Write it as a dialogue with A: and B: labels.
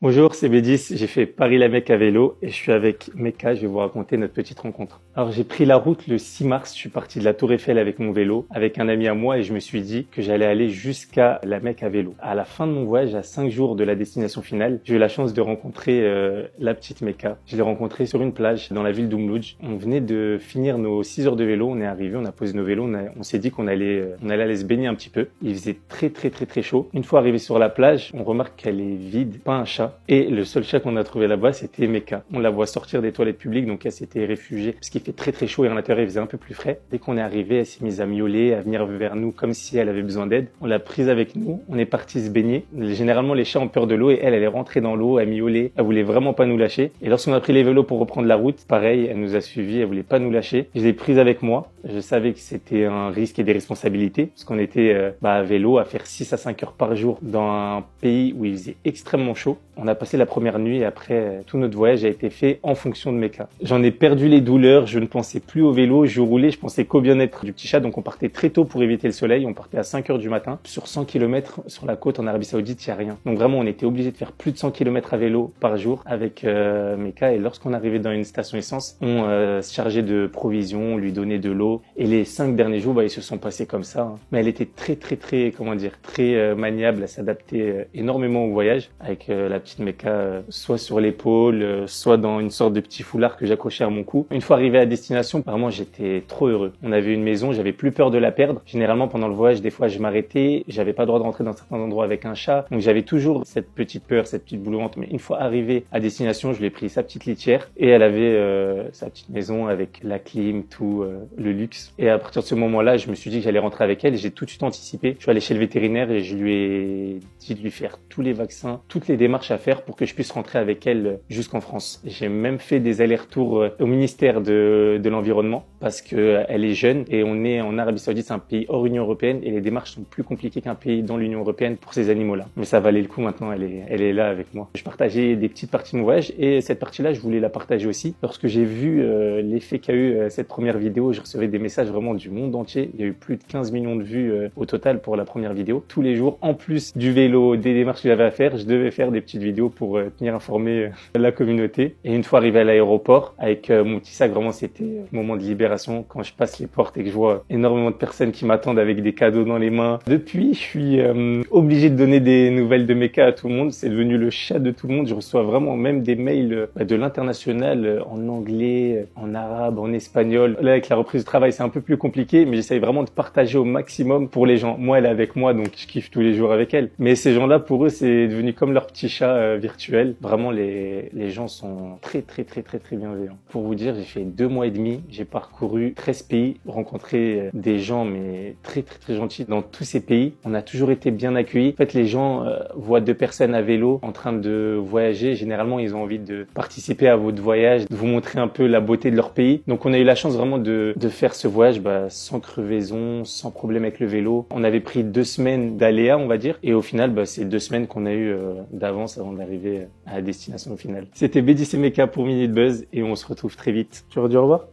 A: Bonjour, c'est Bédis, j'ai fait Paris-La Mecque à vélo et je suis avec Mecca, je vais vous raconter notre petite rencontre. Alors j'ai pris la route le 6 mars, je suis parti de la Tour Eiffel avec mon vélo, avec un ami à moi et je me suis dit que j'allais aller jusqu'à La Mecque à vélo. À la fin de mon voyage, à 5 jours de la destination finale, j'ai eu la chance de rencontrer la petite Mecca. Je l'ai rencontrée sur une plage dans la ville d'Oumlouj. On venait de finir nos 6 heures de vélo, on est arrivé, on a posé nos vélos, on s'est dit qu'on allait aller se baigner un petit peu. Il faisait très chaud. Une fois arrivé sur la plage, on remarque qu'elle est vide, pas un chat. Et le seul chat qu'on a trouvé là-bas, c'était Mecca. On la voit sortir des toilettes publiques, donc elle s'était réfugiée parce qu'il fait très chaud et à l'intérieur il faisait un peu plus frais. Dès qu'on est arrivé, elle s'est mise à miauler, à venir vers nous comme si elle avait besoin d'aide. On l'a prise avec nous, on est parti se baigner. Généralement les chats ont peur de l'eau et elle est rentrée dans l'eau, elle miaulait, elle voulait vraiment pas nous lâcher. Et lorsqu'on a pris les vélos pour reprendre la route, pareil, elle nous a suivis, elle voulait pas nous lâcher. Je l'ai prise avec moi. Je savais que c'était un risque et des responsabilités parce qu'on était à vélo à faire 6 à 5 heures par jour dans un pays où il faisait extrêmement chaud. On a passé la première nuit et après tout notre voyage a été fait en fonction de Mecca. J'en ai perdu les douleurs, je ne pensais plus au vélo, je roulais, je pensais qu'au bien-être du petit chat. Donc on partait très tôt pour éviter le soleil, on partait à 5 heures du matin. Sur 100 km sur la côte en Arabie Saoudite, il n'y a rien. Donc vraiment on était obligé de faire plus de 100 km à vélo par jour avec Mecca. Et lorsqu'on arrivait dans une station essence, on se chargeait de provisions, on lui donnait de l'eau. Et les 5 derniers jours, ils se sont passés comme ça. Hein. Mais elle était très maniable, elle s'adaptait énormément au voyage avec la petite Mecca soit sur l'épaule, soit dans une sorte de petit foulard que j'accrochais à mon cou. Une fois arrivé à destination, vraiment j'étais trop heureux. On avait une maison, j'avais plus peur de la perdre. Généralement pendant le voyage, des fois je m'arrêtais, j'avais pas le droit de rentrer dans certains endroits avec un chat. Donc j'avais toujours cette petite peur, cette petite boule au ventre. Mais une fois arrivé à destination, je lui ai pris sa petite litière et elle avait sa petite maison avec la clim, tout le luxe. Et à partir de ce moment-là, je me suis dit que j'allais rentrer avec elle et j'ai tout de suite anticipé. Je suis allé chez le vétérinaire et je lui ai dit de lui faire tous les vaccins, toutes les démarches à faire pour que je puisse rentrer avec elle jusqu'en France. J'ai même fait des allers-retours au ministère de l'Environnement parce que elle est jeune et on est en Arabie Saoudite, c'est un pays hors Union Européenne et les démarches sont plus compliquées qu'un pays dans l'Union Européenne pour ces animaux-là. Mais ça valait le coup maintenant, elle est là avec moi. Je partageais des petites parties de mon voyage et cette partie-là, je voulais la partager aussi. Lorsque j'ai vu l'effet qu'a eu cette première vidéo, je recevais des messages vraiment du monde entier. Il y a eu plus de 15 millions de vues au total pour la première vidéo. Tous les jours, en plus du vélo, des démarches que j'avais à faire, je devais faire des petites vidéos pour tenir informé la communauté. Et une fois arrivé à l'aéroport, avec mon petit sac, vraiment c'était un moment de libération quand je passe les portes et que je vois énormément de personnes qui m'attendent avec des cadeaux dans les mains. Depuis, je suis obligé de donner des nouvelles de Mecca à tout le monde. C'est devenu le chat de tout le monde. Je reçois vraiment même des mails de l'international en anglais, en arabe, en espagnol. Là, avec la reprise du travail, c'est un peu plus compliqué, mais j'essaye vraiment de partager au maximum pour les gens. Moi, elle est avec moi, donc je kiffe tous les jours avec elle. Mais ces gens-là, pour eux, c'est devenu comme leur petit chat virtuel. Vraiment, les gens sont très bienveillants. Pour vous dire, j'ai fait 2 mois et demi. J'ai parcouru 13 pays, rencontré des gens, mais très gentils dans tous ces pays. On a toujours été bien accueillis. En fait, les gens voient 2 personnes à vélo en train de voyager. Généralement, ils ont envie de participer à votre voyage, de vous montrer un peu la beauté de leur pays. Donc, on a eu la chance vraiment de faire ce voyage sans crevaison, sans problème avec le vélo. On avait pris 2 semaines d'aléas, on va dire. Et au final, c'est 2 semaines qu'on a eu d'avance avant d'arriver à la destination finale. C'était Bédis et Mecca pour Minute Buzz et on se retrouve très vite. Tu leur dis au revoir?